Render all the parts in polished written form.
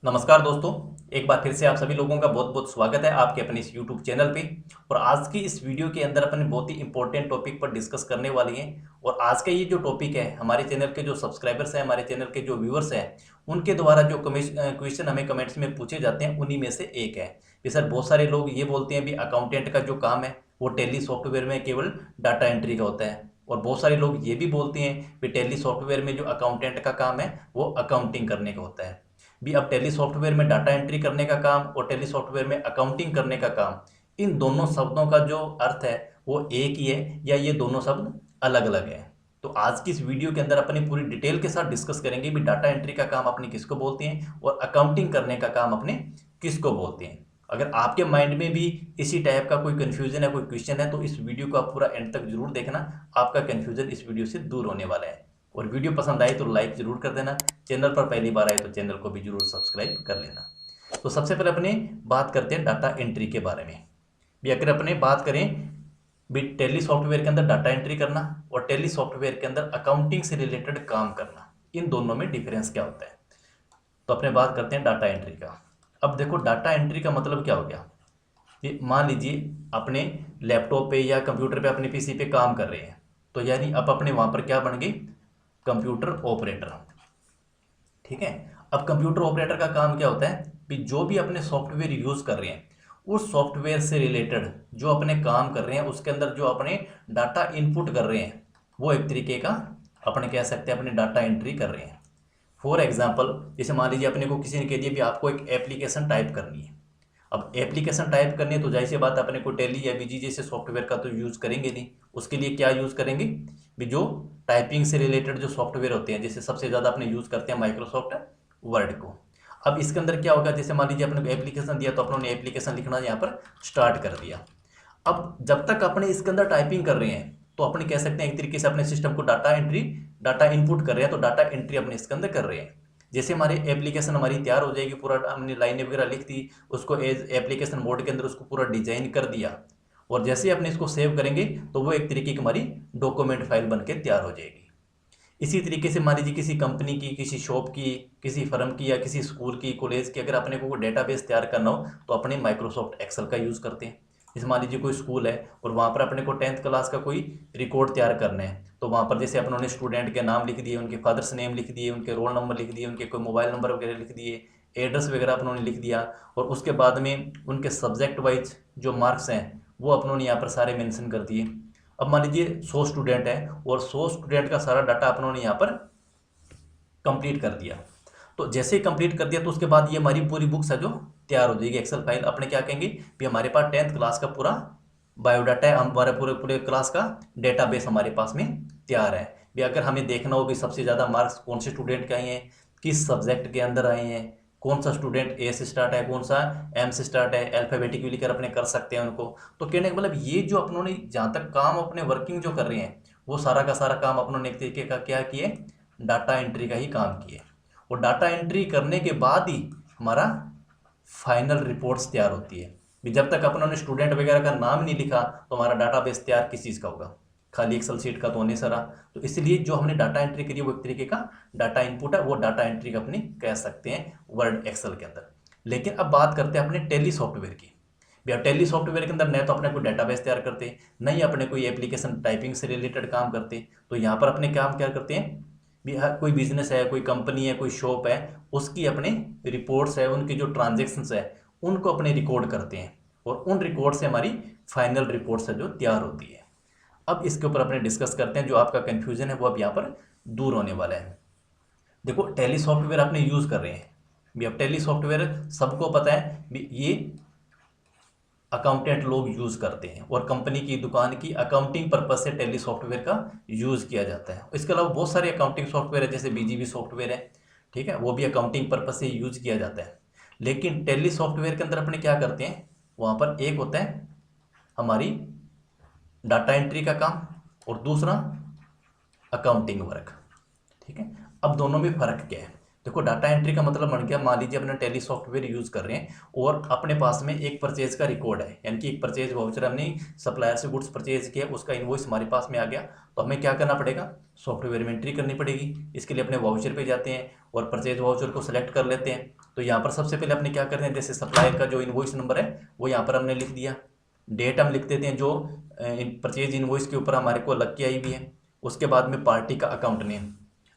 नमस्कार दोस्तों, एक बार फिर से आप सभी लोगों का बहुत बहुत स्वागत है आपके अपने इस YouTube चैनल पे। और आज की इस वीडियो के अंदर अपन बहुत ही इंपॉर्टेंट टॉपिक पर डिस्कस करने वाली हैं। और आज का ये जो टॉपिक है, हमारे चैनल के जो सब्सक्राइबर्स हैं, हमारे चैनल के जो व्यूअर्स हैं, उनके द्वारा जो क्वेश्चन हमें कमेंट्स में पूछे जाते हैं, उन्हीं में से एक है कि सर बहुत सारे लोग ये बोलते हैं भी अकाउंटेंट का जो काम है वो टैली सॉफ्टवेयर में केवल डाटा एंट्री का होता है। और बहुत सारे लोग ये भी बोलते हैं कि टैली सॉफ्टवेयर में जो अकाउंटेंट का काम है वो अकाउंटिंग करने का होता है। भी अब टैली सॉफ्टवेयर में डाटा एंट्री करने का काम और टैली सॉफ्टवेयर में अकाउंटिंग करने का काम, इन दोनों शब्दों का जो अर्थ है वो एक ही है या ये दोनों शब्द अलग अलग है। तो आज की इस वीडियो के अंदर अपनी पूरी डिटेल के साथ डिस्कस करेंगे भी डाटा एंट्री का काम अपने किसको बोलते हैं और अकाउंटिंग करने का काम अपने किसको बोलते हैं। अगर आपके माइंड में भी इसी टाइप का कोई कन्फ्यूजन है, कोई क्वेश्चन है, तो इस वीडियो को आप पूरा एंड तक जरूर देखना। आपका कन्फ्यूजन इस वीडियो से दूर होने वाला है। और वीडियो पसंद आए तो लाइक जरूर कर देना, चैनल पर पहली बार आए तो चैनल को भी जरूर सब्सक्राइब कर लेना। तो सबसे पहले अपने बात करते हैं डाटा एंट्री के बारे में। भी अगर अपने बात करें भी टैली सॉफ्टवेयर के अंदर डाटा एंट्री करना और टैली सॉफ्टवेयर के अंदर अकाउंटिंग से रिलेटेड काम करना, इन दोनों में डिफरेंस क्या होता है। तो अपने बात करते हैं डाटा एंट्री का। अब देखो, डाटा एंट्री का मतलब क्या हो गया। ये मान लीजिए अपने लैपटॉप पे या कंप्यूटर पे, अपने पीसी पे काम कर रहे हैं, तो यानी अब अपने वहां पर क्या बन गए, कंप्यूटर ऑपरेटर। ठीक है। अब कंप्यूटर ऑपरेटर का काम क्या होता है कि जो भी अपने सॉफ्टवेयर यूज कर रहे हैं, उस सॉफ्टवेयर से रिलेटेड जो अपने काम कर रहे हैं, उसके अंदर जो अपने डाटा इनपुट कर रहे हैं, वो एक तरीके का अपने कह सकते हैं अपने डाटा एंट्री कर रहे हैं। फॉर एग्जाम्पल, जैसे मान लीजिए अपने को किसी ने कह दिया भी आपको एक एप्लीकेशन टाइप करनी है। अब एप्लीकेशन टाइप करनी है तो जाहिर सी बात अपने को टैली या बीजी जैसे सॉफ्टवेयर का तो यूज़ करेंगे नहीं। उसके लिए क्या यूज़ करेंगे भी जो टाइपिंग से रिलेटेड जो सॉफ्टवेयर होते हैं, जैसे सबसे ज़्यादा अपने यूज़ करते हैं माइक्रोसॉफ्ट वर्ड को। अब इसके अंदर क्या होगा, जैसे मान लीजिए अपने को एप्लीकेशन दिया तो अपने एप्लीकेशन लिखना यहाँ पर स्टार्ट कर दिया। अब जब तक अपने इसके अंदर टाइपिंग कर रहे हैं तो अपने कह सकते हैं एक तरीके से अपने सिस्टम को डाटा इनपुट कर रहे हैं, तो डाटा एंट्री अपने इसके अंदर कर रहे हैं। जैसे हमारी एप्लीकेशन हमारी तैयार हो जाएगी, पूरा हमने लाइनें वगैरह लिख दी, उसको एज एप्लीकेशन मोड के अंदर उसको पूरा डिजाइन कर दिया, और जैसे ही अपने इसको सेव करेंगे तो वो एक तरीके की हमारी डॉक्यूमेंट फाइल बन के तैयार हो जाएगी। इसी तरीके से मान लीजिए किसी कंपनी की, किसी शॉप की, किसी फर्म की या किसी स्कूल की, कॉलेज की, अगर अपने को डेटाबेस तैयार करना हो तो अपने माइक्रोसॉफ्ट एक्सेल का यूज़ करते हैं। जैसे मान लीजिए कोई स्कूल है और वहाँ पर अपने को 10th क्लास का कोई रिकॉर्ड तैयार करना है, तो वहाँ पर जैसे अपनों ने स्टूडेंट के नाम लिख दिए, उनके फादर्स नेम लिख दिए, उनके रोल नंबर लिख दिए, उनके कोई मोबाइल नंबर वगैरह लिख दिए, एड्रेस वगैरह अपनों ने लिख दिया, और उसके बाद में उनके सब्जेक्ट वाइज जो मार्क्स हैं वो अपनों ने यहाँ पर सारे मेंशन कर दिए। अब मान लीजिए 100 स्टूडेंट है और 100 स्टूडेंट का सारा डाटा अपनों ने यहाँ पर कंप्लीट कर दिया। तो जैसे ही कंप्लीट कर दिया तो उसके बाद ये हमारी पूरी बुक्स है जो तैयार हो जाएगी, एक्सेल फाइल। अपने क्या कहेंगे भी हमारे पास 10th क्लास का पूरा बायोडाटा है, हमारे पूरे पूरे क्लास का डेटाबेस हमारे पास में तैयार है। भी अगर हमें देखना हो भी सबसे ज़्यादा मार्क्स कौन से स्टूडेंट के आए हैं, किस सब्जेक्ट के अंदर आए हैं, कौन सा स्टूडेंट ए से स्टार्ट है, कौन सा एम से स्टार्ट है, अल्फाबेटिकली लिखकर अपने कर सकते हैं उनको। तो कहने का मतलब ये जो अपनों ने जहाँ तक काम अपने वर्किंग जो कर रहे हैं, वो सारा का सारा काम अपनों ने एक तरीके का क्या किए, डाटा एंट्री का ही काम किए। और डाटा एंट्री करने के बाद ही हमारा फाइनल रिपोर्ट्स तैयार होती है। भी जब तक अपन ने स्टूडेंट वगैरह का नाम नहीं लिखा तो हमारा डाटाबेस तैयार किस चीज़ का होगा, खाली एक्सेल शीट का तो होने सारा। तो इसलिए जो हमने डाटा एंट्री करी है वो एक तरीके का डाटा इनपुट है, वो डाटा एंट्री का अपने कह सकते हैं वर्ड एक्सेल के अंदर। लेकिन अब बात करते हैं अपने टैली सॉफ्टवेयर की। भैया टैली सॉफ्टवेयर के अंदर न तो अपने कोई डाटाबेस तैयार करते, नहीं अपने कोई एप्लीकेशन टाइपिंग से रिलेटेड काम करते। तो यहाँ पर अपने काम क्या करते हैं भी, कोई बिजनेस है, कोई कंपनी है, कोई शॉप है, उसकी अपने रिपोर्ट्स है, उनकी जो ट्रांजेक्शन्स है उनको अपने रिकॉर्ड करते हैं, और उन रिकॉर्ड से हमारी फाइनल रिपोर्ट्स है जो तैयार होती है। अब इसके ऊपर अपने डिस्कस करते हैं, जो आपका कन्फ्यूजन है वो अब यहाँ पर दूर होने वाला है। देखो टैली सॉफ्टवेयर आपने यूज़ कर रहे हैं भी, अब टैली सॉफ्टवेयर सबको पता है भी ये अकाउंटेंट लोग यूज़ करते हैं, और कंपनी की, दुकान की अकाउंटिंग पर्पज से टैली सॉफ्टवेयर का यूज़ किया जाता है। इसके अलावा बहुत सारे अकाउंटिंग सॉफ्टवेयर है, जैसे बीजीबी सॉफ्टवेयर है, ठीक है, वो भी अकाउंटिंग पर्पज से यूज़ किया जाता है। लेकिन टैली सॉफ्टवेयर के अंदर अपने क्या करते हैं, वहाँ पर एक होता है हमारी डाटा एंट्री का काम और दूसरा अकाउंटिंग वर्क। ठीक है। अब दोनों में फ़र्क क्या है। देखो डाटा एंट्री का मतलब बन गया, मान लीजिए अपने टैली सॉफ्टवेयर यूज़ कर रहे हैं और अपने पास में एक परचेज का रिकॉर्ड है, यानी कि एक परचेज वाउचर हमने सप्लायर से गुड्स परचेज किया, उसका इनवॉइस हमारे पास में आ गया। तो हमें क्या करना पड़ेगा, सॉफ्टवेयर में एंट्री करनी पड़ेगी। इसके लिए अपने वाउचर पे जाते हैं और परचेज वाउचर को सेलेक्ट कर लेते हैं। तो यहाँ पर सबसे पहले अपने क्या करते हैं, जैसे सप्लायर का जो इनवॉइस नंबर है वो यहाँ पर हमने लिख दिया। डेट हम लिख देते हैं जो परचेज इनवॉइस के ऊपर हमारे को लग के आई भी है। उसके बाद में पार्टी का अकाउंट नेम,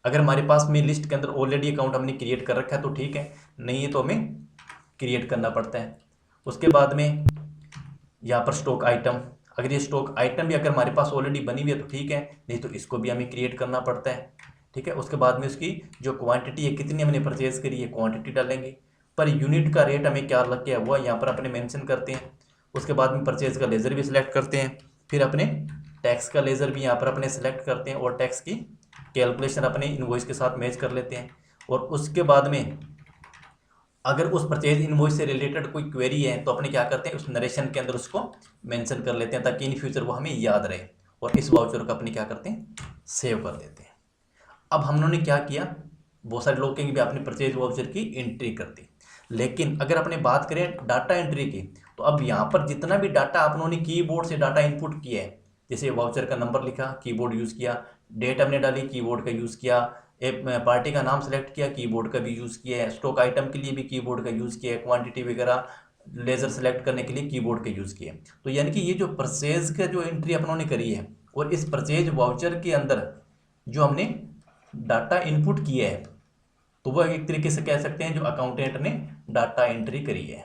अगर हमारे पास में लिस्ट के अंदर ऑलरेडी अकाउंट हमने क्रिएट कर रखा है तो ठीक है, नहीं है तो हमें क्रिएट करना पड़ता है। उसके बाद में यहाँ पर स्टॉक आइटम, अगर ये स्टॉक आइटम भी अगर हमारे पास ऑलरेडी बनी हुई है तो ठीक है, नहीं तो इसको भी हमें क्रिएट करना पड़ता है। ठीक है, उसके बाद में उसकी जो क्वांटिटी है, कितनी हमने परचेज करी है, क्वांटिटी डालेंगे। पर यूनिट का रेट हमें क्या लग गया हुआ यहाँ पर अपने मेंशन करते हैं। उसके बाद में परचेज का लेज़र भी सिलेक्ट करते हैं, फिर अपने टैक्स का लेज़र भी यहाँ पर अपने सेलेक्ट करते हैं और टैक्स की कैलकुलेशन अपने इनवॉइस के साथ मैच कर लेते हैं। और उसके बाद में अगर उस परचेज इनवॉइस से रिलेटेड कोई क्वेरी है तो अपने क्या करते हैं, उस नरेशन के अंदर उसको मेंशन कर लेते हैं ताकि इन फ्यूचर वो हमें याद रहे। और इस वाउचर को अपने क्या करते हैं, सेव कर देते हैं। अब हम लोगों ने क्या किया, बहुत सारे लोग कहेंगे भी आपने परचेज वाउचर की एंट्री कर दी, लेकिन अगर अपने बात करें डाटा एंट्री की, तो अब यहाँ पर जितना भी डाटा आप लोगों ने कीबोर्ड से डाटा इनपुट किया है, जैसे वाउचर का नंबर लिखा, कीबोर्ड यूज़ किया, डेट हमने डाली, कीबोर्ड का यूज़ किया, एक पार्टी का नाम सेलेक्ट किया, कीबोर्ड का भी यूज़ किया है, स्टॉक आइटम के लिए भी कीबोर्ड का यूज़ किया है, क्वांटिटी वगैरह लेज़र सेलेक्ट करने के लिए कीबोर्ड का यूज़ किया है। तो यानी कि ये जो परचेज का जो एंट्री अपनों ने करी है, और इस परचेज वाउचर के अंदर जो हमने डाटा इनपुट किया है, तो वह एक तरीके से कह सकते हैं जो अकाउंटेंट ने डाटा एंट्री करी है।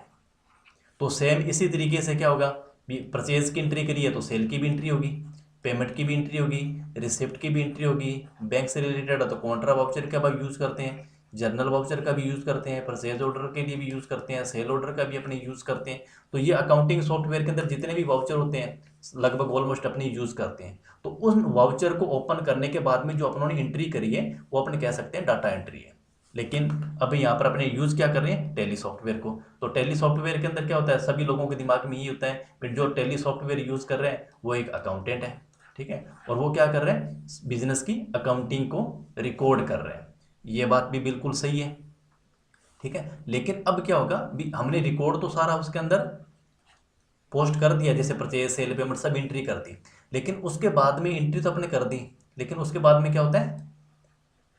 तो सेम इसी तरीके से क्या होगा, परचेज की एंट्री करी है तो सेल की भी एंट्री होगी, पेमेंट की भी एंट्री होगी, रिसिप्ट की भी एंट्री होगी, बैंक से रिलेटेड है तो कॉन्ट्रा वाउचर का भी यूज़ करते हैं, जर्नल वाउचर का भी यूज़ करते हैं, परचेज ऑर्डर के लिए भी यूज़ करते हैं, सेल ऑर्डर का भी अपने यूज़ करते हैं। तो ये अकाउंटिंग सॉफ्टवेयर के अंदर जितने भी वाउचर होते हैं लगभग ऑलमोस्ट अपने यूज़ करते हैं। तो उन वाउचर को ओपन करने के बाद में जो अपनों ने एंट्री करी है वो अपने कह सकते हैं डाटा एंट्री है। लेकिन अभी यहाँ पर अपने यूज़ क्या कर रहे हैं, टैली सॉफ्टवेयर को। तो टैली सॉफ्टवेयर के अंदर क्या होता है, सभी लोगों के दिमाग में यही होता है कि जो टैली सॉफ्टवेयर यूज़ कर रहे हैं वो एक अकाउंटेंट है। ठीक है, और वो क्या कर रहे हैं, बिजनेस की अकाउंटिंग को रिकॉर्ड कर रहे हैं। ये बात भी बिल्कुल सही है। ठीक है, लेकिन अब क्या होगा, हमने रिकॉर्ड तो सारा उसके अंदर पोस्ट कर दिया, जैसे परचेज सेल पेमेंट सब एंट्री कर दी, लेकिन उसके बाद में एंट्री तो अपने कर दी, लेकिन उसके बाद में क्या होता है,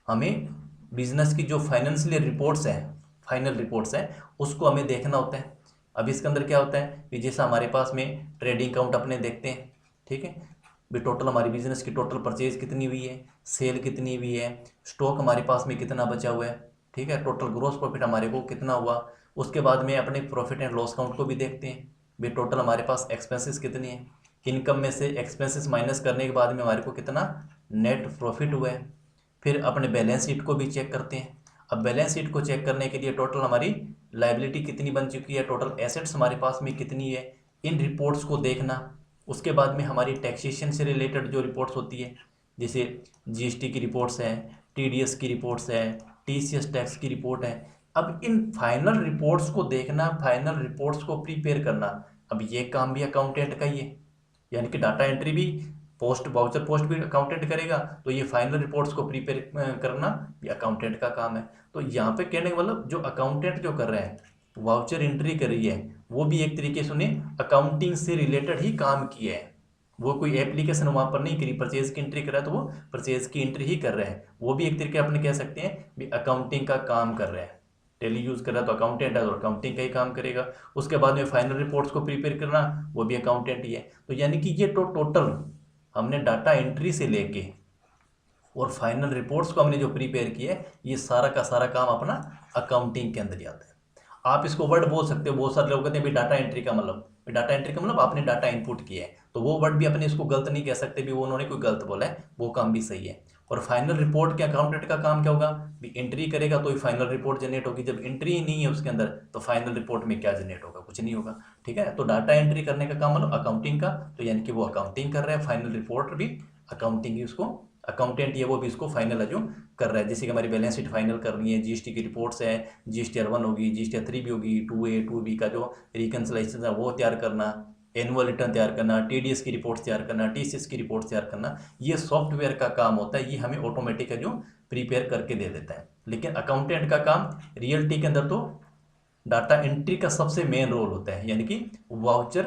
हमें बिजनेस की जो फाइनेंशियल रिपोर्ट्स हैं, फाइनल रिपोर्ट्स हैं, उसको हमें देखना होता है। अब इसके अंदर क्या होता है कि जैसा हमारे पास में ट्रेडिंग अकाउंट अपने देखते हैं, ठीक है, भी टोटल हमारी बिजनेस की टोटल परचेज कितनी हुई है, सेल कितनी हुई है, स्टॉक हमारे पास में कितना बचा हुआ है, ठीक है, टोटल ग्रोस प्रॉफिट हमारे को कितना हुआ। उसके बाद में अपने प्रॉफिट एंड लॉस अकाउंट को भी देखते हैं, भी टोटल हमारे पास एक्सपेंसेस कितनी है, इनकम में से एक्सपेंसेस माइनस करने के बाद में हमारे को कितना नेट प्रॉफिट हुआ है। फिर अपने बैलेंस शीट को भी चेक करते हैं। अब बैलेंस शीट को चेक करने के लिए टोटल हमारी लायबिलिटी कितनी बन चुकी है, टोटल एसेट्स हमारे पास में कितनी है, इन रिपोर्ट्स को देखना। उसके बाद में हमारी टैक्सेशन से रिलेटेड जो रिपोर्ट्स होती है, जैसे जीएसटी की रिपोर्ट्स हैं, टीडीएस की रिपोर्ट्स हैं, टीसीएस टैक्स की रिपोर्ट है। अब इन फाइनल रिपोर्ट्स को देखना, फाइनल रिपोर्ट्स को प्रिपेयर करना, अब ये काम भी अकाउंटेंट का ही है। यानी कि डाटा एंट्री भी पोस्ट वाउचर पोस्ट भी अकाउंटेंट करेगा, तो ये फाइनल रिपोर्ट्स को प्रिपेयर करना ये अकाउंटेंट का काम है। तो यहाँ पे कहने का मतलब जो अकाउंटेंट जो कर रहा है, वाउचर एंट्री कर रही है, वो भी एक तरीके से उन्हें अकाउंटिंग से रिलेटेड ही काम किया है। वो कोई एप्लीकेशन वहाँ पर नहीं करी, परचेज की एंट्री कर रहा है तो वो परचेज की एंट्री ही कर रहे हैं। वो भी एक तरीके अपने कह सकते हैं भी अकाउंटिंग का काम कर रहे हैं। टेली यूज़ कर रहा है तो अकाउंटेंट है, तो अकाउंटिंग का ही काम करेगा। उसके बाद में फाइनल रिपोर्ट्स को प्रिपेयर करना, वो भी अकाउंटेंट ही है। तो यानी कि ये तो टोटल हमने डाटा एंट्री से लेके और फाइनल रिपोर्ट्स को हमने जो प्रिपेयर किया है, ये सारा का सारा काम अपना अकाउंटिंग के अंदर जाता है। आप इसको वर्ड बोल सकते हो, बहुत सारे लोग कहते हैं भाई डाटा एंट्री का मतलब, डाटा एंट्री का मतलब आपने डाटा इनपुट किया है, तो वो वर्ड भी अपने इसको गलत नहीं कह सकते भी वो उन्होंने कोई गलत बोला है, वो काम भी सही है। और फाइनल रिपोर्ट के अकाउंटेंट का काम क्या होगा, भी एंट्री करेगा तो ही फाइनल रिपोर्ट जनरेट होगी। जब एंट्री ही नहीं है उसके अंदर तो फाइनल रिपोर्ट में क्या जनरेट होगा, कुछ नहीं होगा। ठीक है, तो डाटा एंट्री करने का काम मतलब अकाउंटिंग का, तो यानी कि वो अकाउंटिंग कर रहा है, फाइनल रिपोर्ट भी अकाउंटिंग ही, उसको अकाउंटेंट ये वो भी इसको फाइनल जो कर रहा है। जैसे कि हमारी बैलेंस शीट फाइनल करनी है, जीएसटी की रिपोर्ट्स है, जीएसटीआर 1 होगी, जीएसटीआर 3 भी होगी, 2A 2B का जो रिकन्सिलेशन है वो तैयार करना, एनुअल रिटर्न तैयार करना, टीडीएस की रिपोर्ट्स तैयार करना, टीसीएस की रिपोर्ट्स तैयार करना, ये सॉफ्टवेयर का काम होता है। ये हमें ऑटोमेटिक जो प्रिपेयर करके दे देता है। लेकिन अकाउंटेंट का काम रियलिटी के अंदर तो डाटा एंट्री का सबसे मेन रोल होता है, यानी कि वाउचर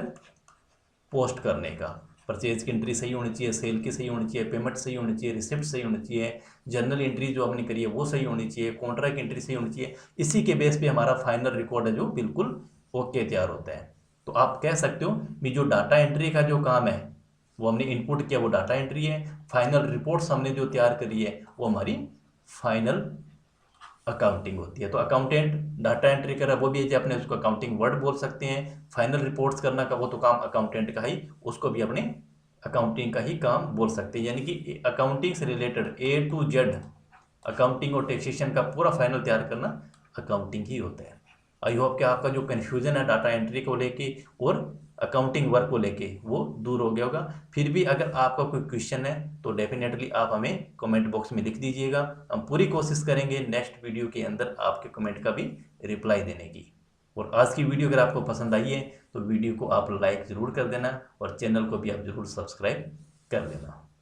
पोस्ट करने का। परचेज की एंट्री सही होनी चाहिए, सेल की सही होनी चाहिए, पेमेंट सही होनी चाहिए, रिसिप्ट सही होनी चाहिए, जर्नल एंट्री जो आपने करी है वो सही होनी चाहिए, कॉन्ट्रैक्ट एंट्री सही होनी चाहिए। इसी के बेस पे हमारा फाइनल रिकॉर्ड है जो बिल्कुल ओके तैयार होता है। तो आप कह सकते हो भी जो डाटा एंट्री का जो काम है वो हमने इनपुट किया वो डाटा एंट्री है, फाइनल रिपोर्ट्स हमने जो तैयार करी है वो हमारी फाइनल अकाउंटिंग होती है। तो अकाउंटेंट डाटा एंट्री कर रहा है वो भी है, अपने उसको अकाउंटिंग वर्ड बोल सकते हैं। फाइनल रिपोर्ट्स करना का वो तो काम अकाउंटेंट का ही, उसको भी अपने अकाउंटिंग का ही काम बोल सकते हैं। यानी कि अकाउंटिंग से related A to Z accounting और टैक्सेशन का पूरा फाइनल तैयार करना अकाउंटिंग ही होता है। आई होप कि आपका जो कन्फ्यूजन है डाटा एंट्री को लेके और अकाउंटिंग वर्क को लेके वो दूर हो गया होगा। फिर भी अगर आपका कोई क्वेश्चन है तो डेफिनेटली आप हमें कमेंट बॉक्स में लिख दीजिएगा। हम पूरी कोशिश करेंगे नेक्स्ट वीडियो के अंदर आपके कमेंट का भी रिप्लाई देने की। और आज की वीडियो अगर आपको पसंद आई है तो वीडियो को आप लाइक ज़रूर कर देना और चैनल को भी आप ज़रूर सब्सक्राइब कर लेना।